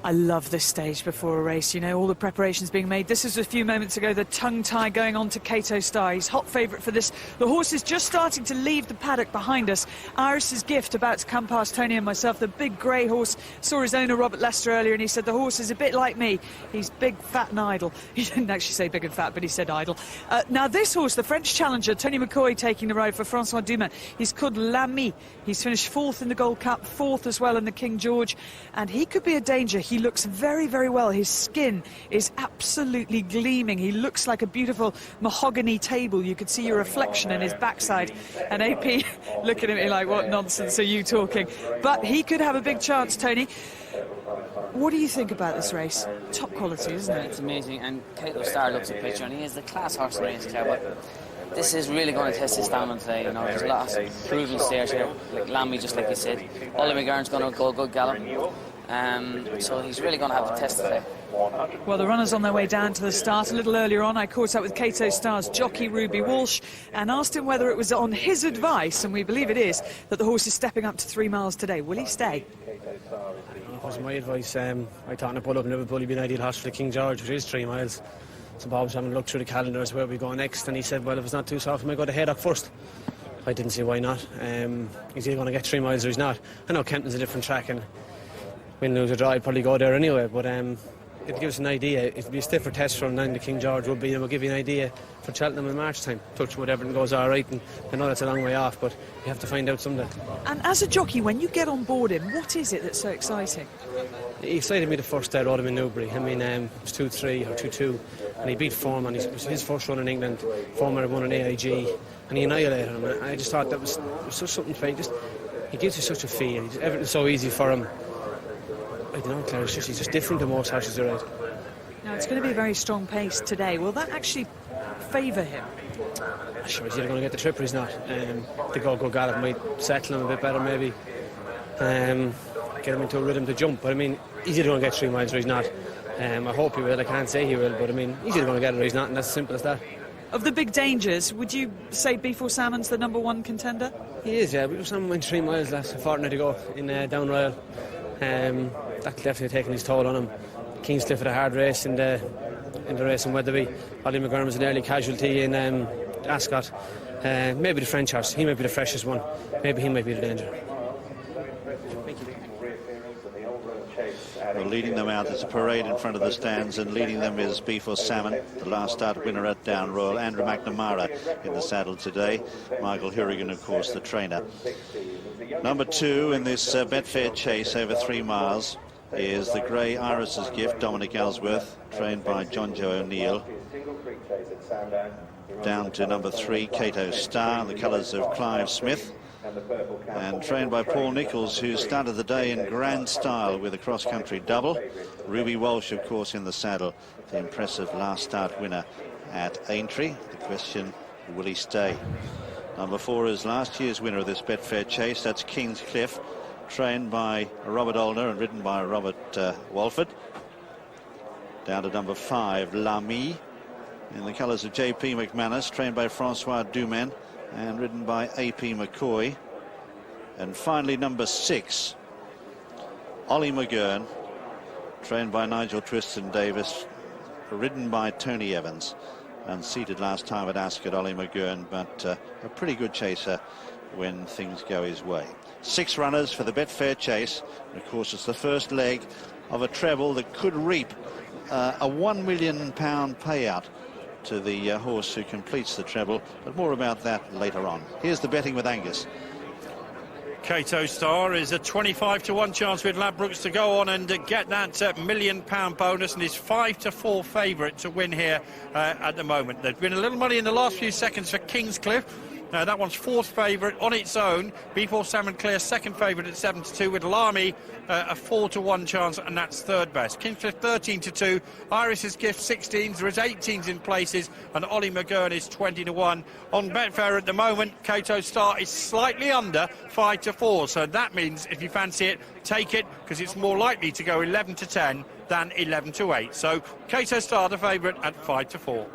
I love this stage before a race, you know, all the preparations being made. This is a few moments ago, the tongue tie going on to Kauto Star. He's hot favourite for this. The horse is just starting to leave the paddock behind us. Iris's Gift about to come past Tony and myself. The big grey horse, saw his owner Robert Lester earlier and he said the horse is a bit like me. He's big, fat and idle. He didn't actually say big and fat, but he said idle. Now this horse, the French challenger, Tony McCoy taking the ride for Francois Dumas. He's called L'Ami. He's finished 4th in the Gold Cup, 4th as well in the King George, and he could be a danger. He looks very, very well. His skin is absolutely gleaming. He looks like a beautiful mahogany table. You could see your reflection in his backside. And AP looking at me like, what nonsense are you talking? But he could have a big chance, Tony. What do you think about this race? Top quality, isn't it? It's amazing, and Kauto Star looks a picture, and he is the class horse in the race here, but this is really going to test his stamina today. You know, there's a lot of proven stairs here, like Lamy, just like you said. Ollie McGurn's going to go good gallop, so he's really going to have a test today. Well, the runners on their way down to the start. A little earlier on, I caught up with Kauto Star's jockey, Ruby Walsh, and asked him whether it was on his advice, and we believe it is, that the horse is stepping up to 3 miles today. Will he stay? It was my advice. I thought in a pull-up in Liverpool he'd be an ideal horse for the King George, which is 3 miles. So Bob was having a look through the calendar as where we go next, and he said, well, if it's not too soft, we might go to Haydock first. I didn't see why not. He's either going to get 3 miles or he's not. I know Kempton's a different track, and win, lose or draw, I'd probably go there anyway, but it gives an idea. It'd be a stiffer test from then the King George would be, and it will give you an idea for Cheltenham in March time. Touch wood, everything goes all right, and I know that's a long way off, but you have to find out someday. And as a jockey, when you get on board him, what is it that's so exciting? He excited me the first day I rode him in Newbury. I mean, it was 2-3 or 2-2, and he beat Foreman. It was his first run in England. Foreman had won an AIG, and he annihilated him. And I just thought that was just something for him. He gives you such a feel. Everything's so easy for him. I don't know, Claire, he's just different to most horses I ride. Now, it's going to be a very strong pace today. Will that actually favour him? Sure, he's either going to get the trip or he's not. The go gallop might settle him a bit better, maybe. Get him into a rhythm to jump. But I mean, he's either going to get 3 miles or he's not. I hope he will. I can't say he will, but I mean, he's either going to get it or he's not, and that's as simple as that. Of the big dangers, would you say Betfair Salmon's the #1 contender? He is, yeah. Betfair Salmon went 3 miles a fortnight ago in Down Royal. That's definitely taken his toll on him. Kingscliff had a hard race in the race in Wetherby. Ollie McGurn was an early casualty in Ascot. Maybe the French horse, he might be the freshest one. Maybe he might be the danger. Well, leading them out is a parade in front of the stands, and leading them is Betfair Salmon, the last start winner at Down Royal. Andrew McNamara in the saddle today. Michael Hurrigan, of course, the trainer. Number 2 in this Betfair Chase over 3 miles is the grey Iris's Gift, Dominic Ellsworth, trained by John Joe O'Neill. Down to number 3, Kauto Star, the colours of Clive Smith, and trained by Paul Nicholls, who started the day in grand style with a cross-country double. Ruby Walsh, of course, in the saddle, the impressive last start winner at Aintree. The question, will he stay? Number 4 is last year's winner of this Betfair Chase. That's Kingscliff, trained by Robert Olner and ridden by Robert Walford. Down to number 5, L'Ami, in the colours of J.P. McManus, trained by Francois Dumas and ridden by A.P. McCoy. And finally, number 6, Ollie McGurn, trained by Nigel Twiston Davis, ridden by Tony Evans. Unseated last time at Ascot, Ollie McGurn, but a pretty good chaser when things go his way. 6 runners for the Betfair Chase. And of course, it's the first leg of a treble that could reap a £1 million payout to the horse who completes the treble, but more about that later on. Here's the betting with Angus. Kauto Star is a 25-1 chance with Ladbrokes to go on and get that £1 million bonus, and is 5-4 favourite to win here at the moment. There's been a little money in the last few seconds for Kingscliff. That one's 4th favourite on its own. Betfair Salmon clear 2nd favourite at 7-2, with Lamy a 4-1 chance, and that's 3rd best. Kingscliff 13-2, Iris's Gift 16s, there is 18s in places, and Ollie McGurn is 20-1. On Betfair at the moment, Kauto Star is slightly under 5-4, so that means if you fancy it, take it, because it's more likely to go 11-10 than 11-8. So Kauto Star the favourite at 5-4.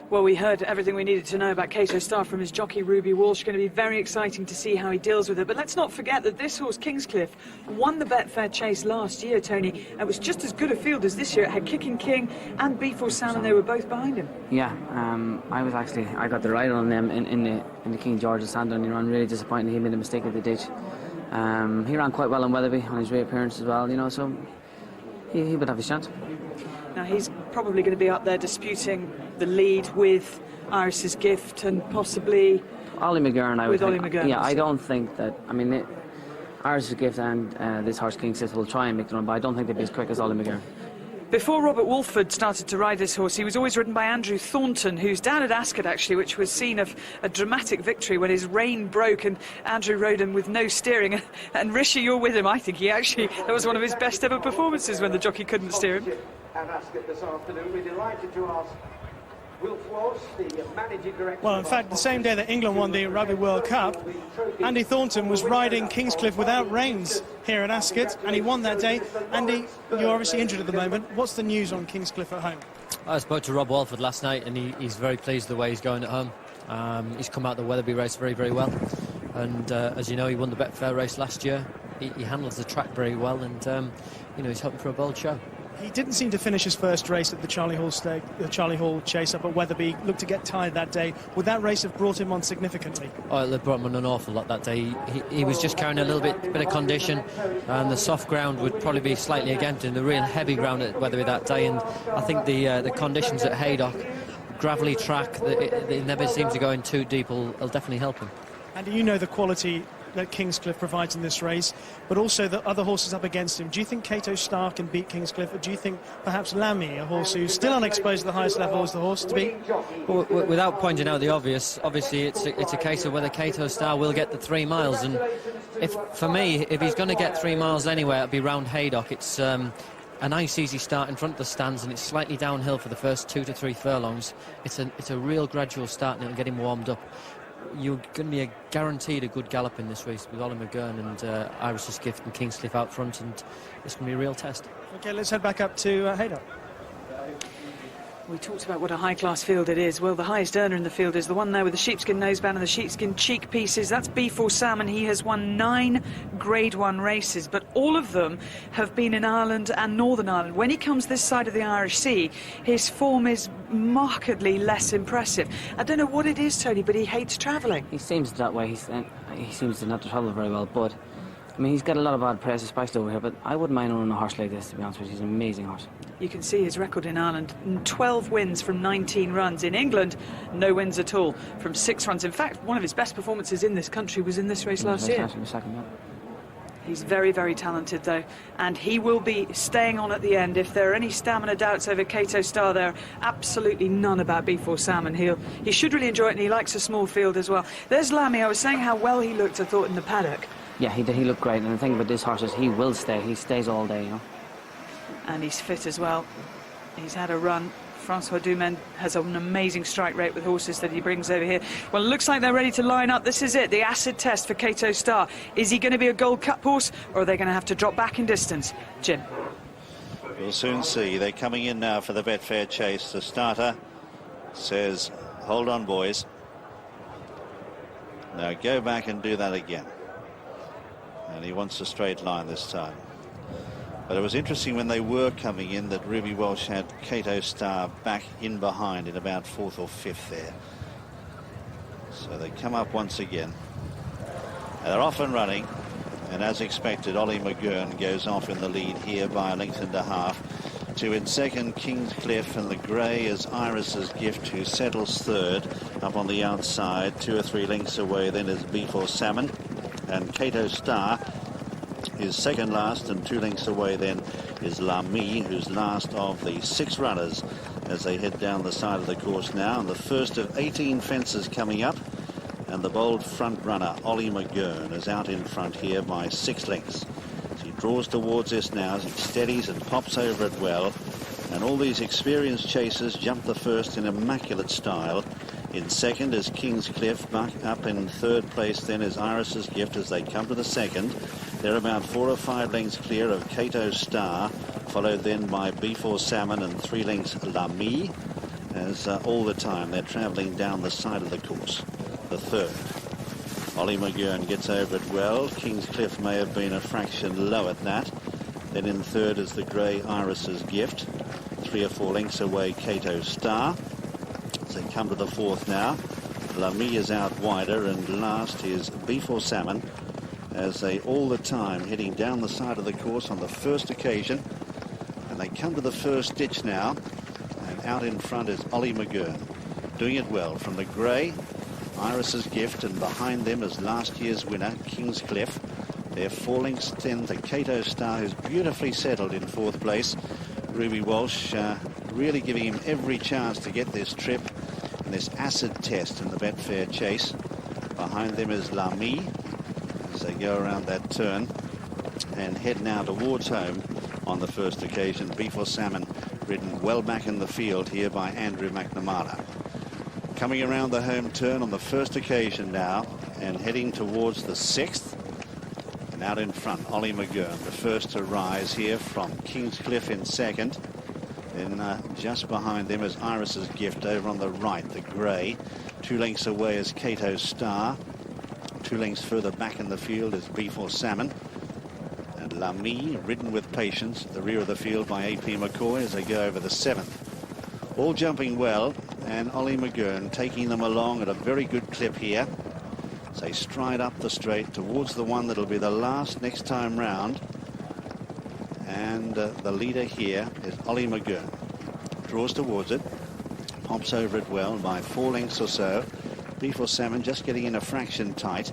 Well, we heard everything we needed to know about Kauto Star from his jockey Ruby Walsh. Going to be very exciting to see how he deals with it. But let's not forget that this horse, Kingscliff, won the Betfair Chase last year, Tony. It was just as good a field as this year. It had Kicking King and Betfair Salmon. They were both behind him. Yeah, I got the ride on them in the King George's Sandown run. Really disappointing. He made a mistake at the ditch. He ran quite well on Weatherby on his reappearance as well, you know, so he would have his chance. Now, he's probably going to be up there disputing the lead with Iris's Gift and possibly Ollie McGurn, I would think. Ollie McGurn. Yeah, I don't think that, I mean, Iris's Gift and this horse Kingscliff will try and make the run, but I don't think they'll be as quick as Ollie McGurn. Before Robert Wolford started to ride this horse, he was always ridden by Andrew Thornton, who's down at Ascot, actually, which was seen of a dramatic victory when his rein broke and Andrew rode him with no steering. And Rishi, you're with him. I think that was one of his best ever performances when the jockey couldn't steer him. At Ascot this afternoon, we're delighted to ask Wilf Walsh, the managing director. Well, in fact, the same day that England won the Rugby World Cup, Andy Thornton was riding Kingscliff without reins here at Ascot, and he won that day. Andy, you're obviously injured at the moment. What's the news on Kingscliff at home? I spoke to Rob Walford last night, and he's very pleased the way he's going at home. He's come out the Weatherby race very, very well. And as you know, he won the Betfair race last year. He handles the track very well, and he's hoping for a bold show. He didn't seem to finish his first race at the Charlie Hall Chase up at Weatherby. Looked to get tired that day. Would that race have brought him on significantly? Oh, it brought him on an awful lot that day. He was just carrying a little bit of condition, and the soft ground would probably be slightly against him. The real heavy ground at Weatherby that day, and I think the conditions at Haydock, gravelly track, it never seems to go in too deep, will definitely help him. And you know the quality that Kingscliff provides in this race, but also the other horses up against him. Do you think Kauto Star can beat Kingscliff, or do you think perhaps Lammy, a horse who's still unexposed at the highest level, is the horse to beat? Well, without pointing out the obvious, obviously it's a case of whether Kauto Star will get the 3 miles, and if he's going to get 3 miles anywhere, it'll be round Haydock. It's a nice easy start in front of the stands, and it's slightly downhill for the first 2 to 3 furlongs. It's a real gradual start, and it'll get him warmed up. You're going to be guaranteed a good gallop in this race with Ollie McGurn and Iris's Gift and Kingscliff out front, and it's going to be a real test. OK, let's head back up to Haydock. We talked about what a high-class field it is. Well, the highest earner in the field is the one there with the sheepskin noseband and the sheepskin cheek pieces. That's Betfair Salmon. He has won 9 Grade 1 races, but all of them have been in Ireland and Northern Ireland. When he comes this side of the Irish Sea, his form is markedly less impressive. I don't know what it is, Tony, but he hates travelling. He seems that way. He seems to not to travel very well, but I mean, he's got a lot of bad press, especially over here, but I wouldn't mind owning a horse like this, to be honest with you. He's an amazing horse. You can see his record in Ireland, 12 wins from 19 runs. In England, no wins at all from 6 runs. In fact, one of his best performances in this country was in this race last year. He's very, very talented, though, and he will be staying on at the end. If there are any stamina doubts over Kauto Star, there are absolutely none about Betfair Salmon. He should really enjoy it, and he likes a small field as well. There's Lammy. I was saying how well he looked, I thought, in the paddock. Yeah, he looked great, and the thing about this horse is he will stay. He stays all day, you know. And he's fit as well. He's had a run. Francois Dumaine has an amazing strike rate with horses that he brings over here. Well, it looks like they're ready to line up. This is it, the acid test for Kauto Star. Is he going to be a Gold Cup horse, or are they going to have to drop back in distance? Jim. We'll soon see. They're coming in now for the Betfair Chase. The starter says, hold on, boys. Now go back and do that again. And he wants a straight line this time. But it was interesting when they were coming in that Ruby Walsh had Kauto Star back in behind in about 4th or 5th there. So they come up once again. And they're off and running. And as expected, Ollie McGurn goes off in the lead here by a length and a half. 2 in second, Kingscliff, and the grey is Iris's Gift, who settles third up on the outside. 2 or 3 lengths away then is Betfair Salmon. And Kauto Star is second last, and 2 lengths away then is Lammy, who's last of the 6 runners as they head down the side of the course now. And the first of 18 fences coming up, and the bold front runner Ollie McGurn is out in front here by 6 lengths. As he draws towards this now, as he steadies and pops over it well, and all these experienced chasers jump the first in immaculate style. In second is Kingscliff. Back up in third place then is Iris's Gift as they come to the second. They're about 4 or 5 lengths clear of Kauto Star, followed then by Betfair Salmon and 3 lengths Lammy. as all the time they're travelling down the side of the course. The third. Ollie McGurn gets over it well. Kingscliff may have been a fraction low at that. Then in third is the grey Iris's Gift. 3 or 4 lengths away, Kauto Star. As they come to the fourth now, Lamy is out wider, and last is Betfair Salmon, as they all the time heading down the side of the course on the first occasion. And they come to the first ditch now, and out in front is Ollie McGurn, doing it well from the grey Iris's Gift, and behind them is last year's winner, Kingscliff. They're 4 lengths to Kauto Star, who's beautifully settled in fourth place. Ruby Walsh really giving him every chance to get this trip in this acid test in the Betfair Chase. Behind them is Lamy as they go around that turn and head now towards home on the first occasion. Betfair Salmon ridden well back in the field here by Andrew McNamara. Coming around the home turn on the first occasion now and heading towards the sixth. And out in front, Ollie McGurn, the first to rise here from Kingscliff in second. Then just behind them is Iris's Gift over on the right, the grey. 2 lengths away is Kauto Star. 2 lengths further back in the field is Betfair Salmon. And Lamy, ridden with patience, at the rear of the field by A.P. McCoy as they go over the seventh. All jumping well, and Ollie McGurn taking them along at a very good clip here. So they stride up the straight towards the one that'll be the last next time round. And the leader here is Ollie McGurn. Draws towards it, pops over it well by 4 lengths or so. Betfair Salmon just getting in a fraction tight.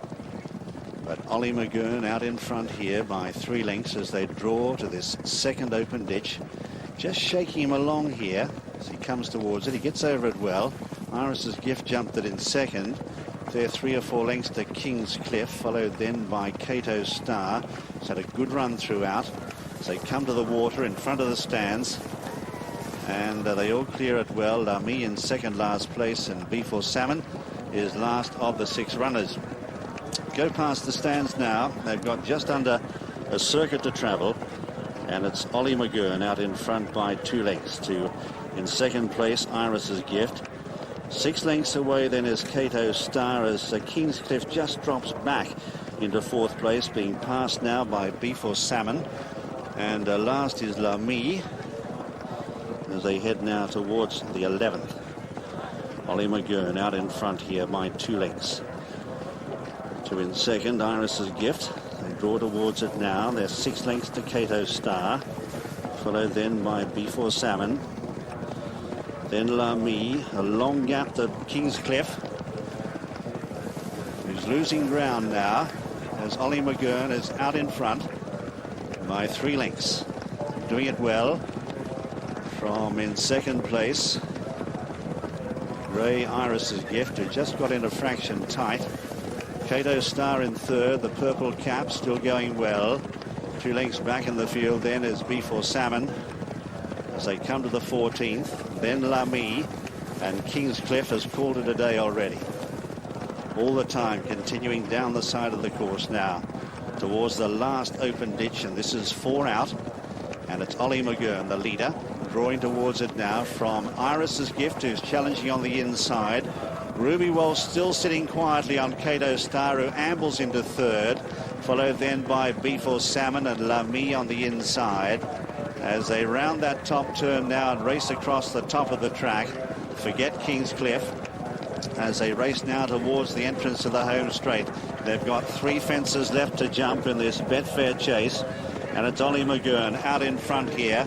But Ollie McGurn out in front here by 3 lengths as they draw to this second open ditch. Just shaking him along here as he comes towards it. He gets over it well. Iris's Gift jumped it in second. They're 3 or 4 lengths to Kingscliff, followed then by Kauto Star. He's had a good run throughout. So they come to the water in front of the stands, and they all clear it well. Lamy in second last place, and Betfair Salmon is last of the 6 runners. Go past the stands now. They've got just under a circuit to travel, and it's Ollie McGurn out in front by 2 lengths to, in second place, Iris's Gift. 6 lengths away then is Kauto Star as Kingscliff just drops back into fourth place, being passed now by Betfair Salmon. And last is Lamy as they head now towards the 11th. Ollie McGurn out in front here by 2 lengths. 2 in second, Iris's Gift. They draw towards it now. They're 6 lengths to Kauto Star, followed then by Betfair Salmon. Then Lamy, a long gap to Kingscliff, who's losing ground now as Ollie McGurn is out in front by 3 lengths. Doing it well from in second place, grey Iris's Gift, who just got in a fraction tight. Kauto Star in third, the purple cap still going well. 2 lengths back in the field then is Betfair Salmon as they come to the 14th. Then Lamy, and Kingscliff has called it a day already. All the time continuing down the side of the course now towards the last open ditch, and this is 4 out, and it's Ollie McGurn, the leader, drawing towards it now from Iris's Gift, who's challenging on the inside. Ruby Walsh still sitting quietly on Kauto Star, who ambles into third, followed then by Betfair Salmon and Lamy on the inside as they round that top turn now and race across the top of the track. Forget Kingscliff as they race now towards the entrance to the home straight. They've got 3 fences left to jump in this Betfair Chase, and it's Ollie McGurn out in front here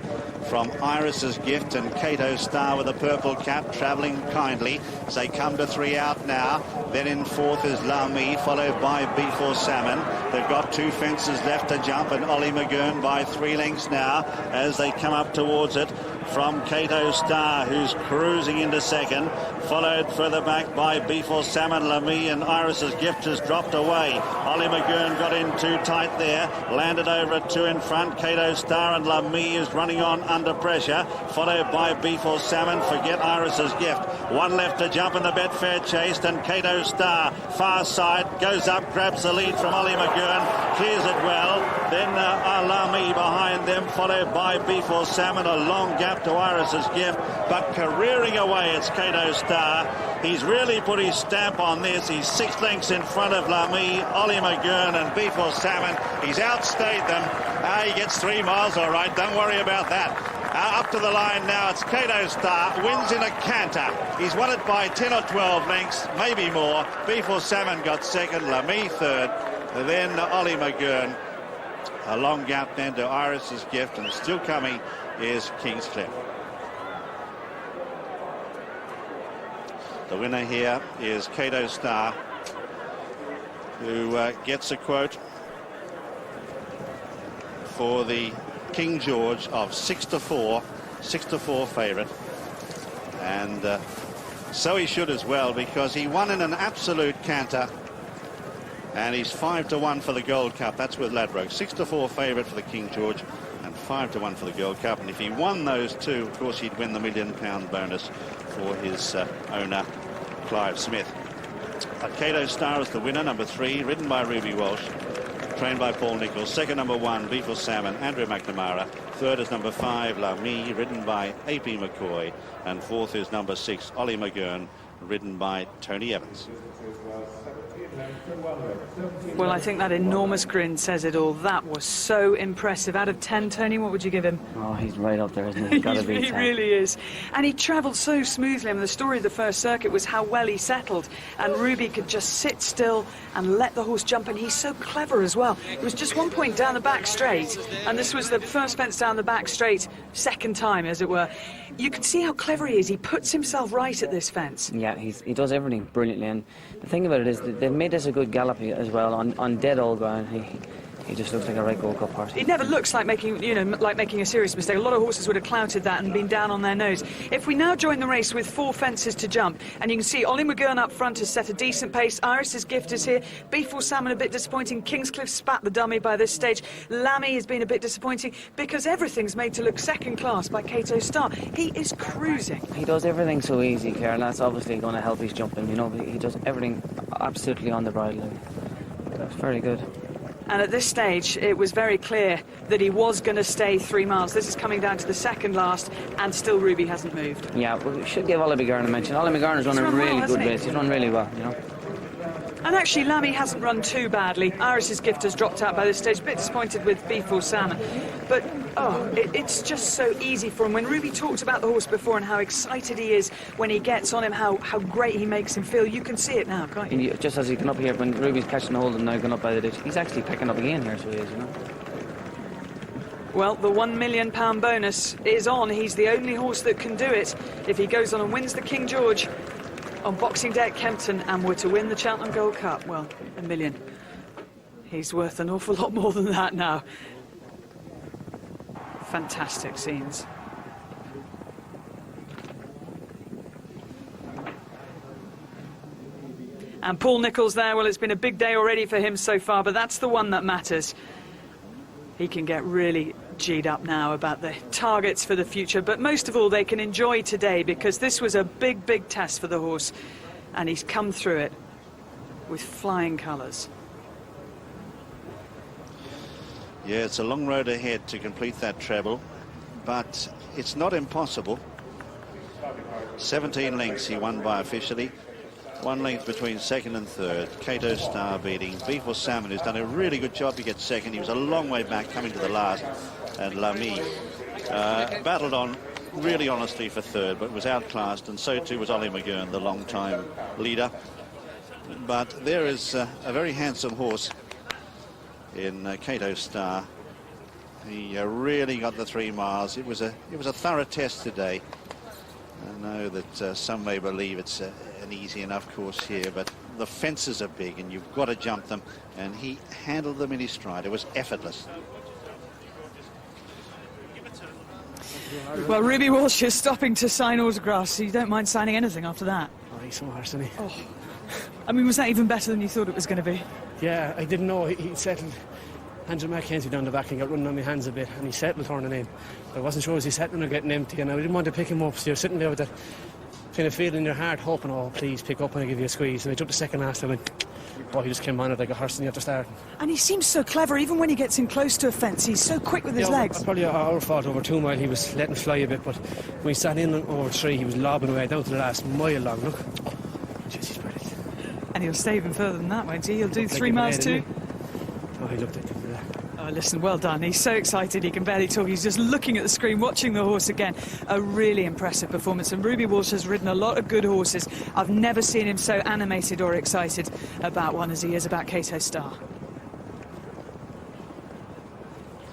from Iris's Gift and Kauto Star with a purple cap travelling kindly as they come to 3 out now. Then in fourth is Lamy, followed by Betfair Salmon. They've got 2 fences left to jump, and Ollie McGurn by 3 lengths now as they come up towards it from Kauto Star, who's cruising into second, followed further back by Betfair Salmon. Lamy and Iris's Gift has dropped away. Ollie McGurn got in too tight there, landed over at 2 in front. Kauto Star and Lamy is running on under pressure, followed by Betfair Salmon. Forget Iris's Gift. 1 left to jump in the Betfair Chase, and Kauto Star far side goes up, grabs the lead from Ollie McGurn, clears it well, Then Alami behind them, followed by Before Salmon. A long gap to Iris's Gift, but careering away, it's Kauto Star. He's really put his stamp on this. He's 6 lengths in front of Lamy, Ollie McGurn and Before Salmon. He's outstayed them. He gets 3 miles, all right. Don't worry about that. Up to the line now, it's Kauto Star, wins in a canter. He's won it by 10 or 12 lengths, maybe more. Before Salmon got second, Lamy third, then Ollie McGurn. A long gap then to Iris's Gift, and still coming is Kingscliff. The winner here is Kauto Star, who gets a quote for the King George of 6-4, 6-4 favourite, and so he should as well, because he won in an absolute canter, and he's 5-1 for the Gold Cup. That's with Ladbroke. 6-4 favourite for the King George and 5-1 for the Gold Cup. And if he won those two, of course, he'd win the £1 million bonus for his owner, Clive Smith. Kauto Star is the winner, number 3, ridden by Ruby Walsh, trained by Paul Nichols. Second, number 1, Before Salmon, Andrew McNamara. Third is number 5, Lamy, ridden by A.P. McCoy. And fourth is number 6, Ollie McGurn, ridden by Tony Evans. Well, I think that enormous grin says it all. That was so impressive. Out of 10, Tony, what would you give him? Oh, he's right up there, isn't he? He's gotta be He 10. really is. And he travelled so smoothly. I mean, the story of the first circuit was how well he settled. And Ruby could just sit still and let the horse jump. And he's so clever as well. It was just one point down the back straight. And this was the first fence down the back straight, second time, as it were. You can see how clever he is. He puts himself right at this fence. Yeah, he does everything brilliantly. And the thing about it is that they've made this a good gallop as well on dead old ground. He just looks like a right Gold Cup horse. It never looks like making, making a serious mistake. A lot of horses would have clouted that and been down on their nose. If we now join the race with 4 fences to jump, and you can see Ollie McGurn up front has set a decent pace. Iris's Gift is here. Before Salmon a bit disappointing. Kingscliff spat the dummy by this stage. Lamy has been a bit disappointing because everything's made to look second class by Kauto Star. He is cruising. He does everything so easy, Claire, and that's obviously going to help his jumping. He does everything absolutely on the bridle. That's very good. And at this stage, it was very clear that he was going to stay 3 miles. This is coming down to the second last, and still Ruby hasn't moved. Yeah, well, we should give Ollie McGurn a mention. Ollie McGurn has run a really good race. He's run really well, And actually, Lamy hasn't run too badly. Iris's Gift has dropped out by this stage. A bit disappointed with Before Salmon. But, it's just so easy for him. When Ruby talked about the horse before and how excited he is when he gets on him, how great he makes him feel, you can see it now, can't you? Just as he come up here, when Ruby's catching hold and now going up by the ditch, he's actually picking up again here, so he is, Well, the £1 million bonus is on. He's the only horse that can do it if he goes on and wins the King George on Boxing Day at Kempton and were to win the Cheltenham Gold Cup. Well, £1 million. He's worth an awful lot more than that now. Fantastic scenes. And Paul Nichols there, well, it's been a big day already for him so far, but that's the one that matters. He can get really G'd up now about the targets for the future, but most of all they can enjoy today, because this was a big test for the horse, and he's come through it with flying colours. Yeah, it's a long road ahead to complete that treble, but it's not impossible. 17 lengths he won by officially. 1 length between second and third. Kauto Star beating Before Salmon, who's done a really good job to get second. He was a long way back coming to the last. And Lamy battled on really honestly for third, but was outclassed, and so too was Ollie McGurn, the long-time leader. But there is a very handsome horse in Kauto Star. He really got the 3 miles. It was a thorough test today. I know that some may believe it's an easy enough course here, but the fences are big and you've got to jump them, and he handled them in his stride. It was effortless. Well, Ruby Walsh is stopping to sign autographs, so you don't mind signing anything after that. Oh, he's so harsh, isn't he? Oh. I mean, was that even better than you thought it was going to be? Yeah, I didn't know. He settled. Andrew Mackenzie down the back and got running on my hands a bit, and he settled turning in. I wasn't sure was he settling or getting empty, and I didn't want to pick him up, so you're sitting there with that kind of feeling in your heart, hoping, oh, please pick up when I give you a squeeze. And I jumped the second last time and oh, he just came on it like a horse at the start. And he seems so clever, even when he gets in close to a fence. He's so quick with his legs. Probably our fault over 2 mile. He was letting fly a bit, but when he sat in over 3, he was lobbing away down to the last mile long. Look. Jeez, he's brilliant. And he'll stay even further than that, won't he? He'll do 3 miles too. Oh, he looked at it. Oh, listen, well done. He's so excited he can barely talk. He's just looking at the screen, watching the horse again. A really impressive performance. And Ruby Walsh has ridden a lot of good horses. I've never seen him so animated or excited about one as he is about Kauto Star.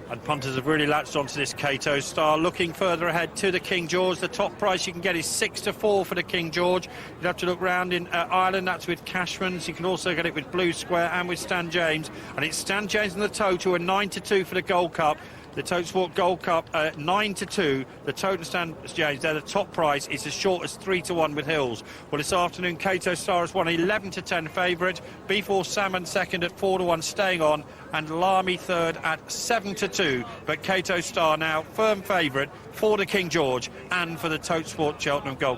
And punters have really latched onto this Kauto Star. Looking further ahead to the King George. The top price you can get is 6-4 for the King George. You'd have to look round in Ireland. That's with Cashman's. You can also get it with Blue Square and with Stan James. And it's Stan James and the Total, and 9-2 for the Gold Cup. The Tote Sport Gold Cup, 9-2. The Tote Stan James, they're the top price. It's as short as 3-1 with Hills. Well, this afternoon, Kauto Star has won 11-10 favourite. B4 Salmon second at 4-1, staying on. And Lamy third at 7-2. But Kauto Star now firm favourite for the King George and for the Tote Sport Cheltenham Gold Cup.